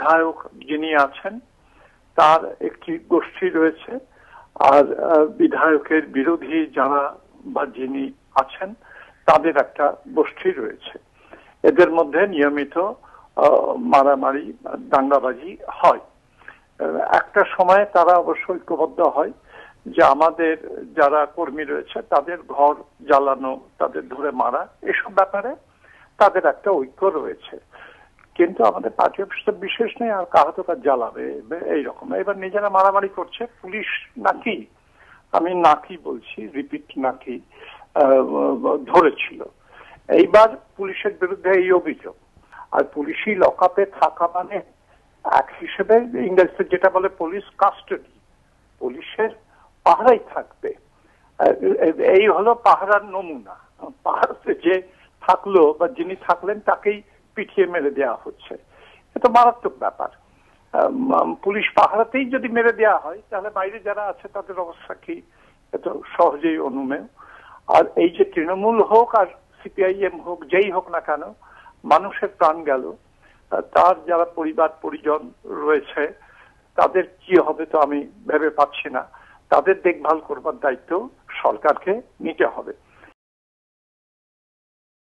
বিধায়ক যিনি আছেন তার একটি গোষ্ঠী রয়েছে, আর বিধায়কের বিরোধী যারা বা যিনি আছেন তাদের একটা গোষ্ঠী রয়েছে। এদের মধ্যে নিয়মিত মারামারি দাঙ্গাবাজি হয়। একটা সময় তারা অবশ্য ঐক্যবদ্ধ হয় যে আমাদের যারা কর্মী রয়েছে তাদের ঘর জ্বালানো, তাদের ধরে মারা, এসব ব্যাপারে তাদের একটা ঐক্য রয়েছে। কিন্তু আমাদের পার্টি অফিসে বিশেষ নেই, আর কাহাতো কাজ জ্বালাবে এইরকম। এবার নিজেরা মারামারি করছে। পুলিশ নাকি, আমি নাকি বলছি, রিপিট নাকি, ধরেছিল। এইবার পুলিশের বিরুদ্ধে এই অভিযোগ। আর পুলিশি লকআপে থাকা মানে এক হিসেবে ইংরেজিতে যেটা বলে পুলিশ কাস্টডি, পুলিশের পাহারাই থাকবে। এই হলো পাহারার নমুনা। পাহারাতে যে থাকলো বা যিনি থাকলেন তাকেই পিটিয়ে মেরে দেওয়া হচ্ছে। এটা মারাত্মক ব্যাপার। পুলিশ পাহারাতেই যদি মেরে দেওয়া হয় তাহলে বাইরে যারা আছে তাদের অবস্থা কি, এটা সহজেই অনুমেয়। আর এই যে তৃণমূল হোক আর সিপিআইএম হোক, যেই হোক না কেন, মানুষের প্রাণ গেল, তার যারা পরিবার পরিজন রয়েছে তাদের কি হবে তো আমি ভেবে পাচ্ছি না। তাদের দেখভাল করবার দায়িত্ব সরকারকে নিতে হবে।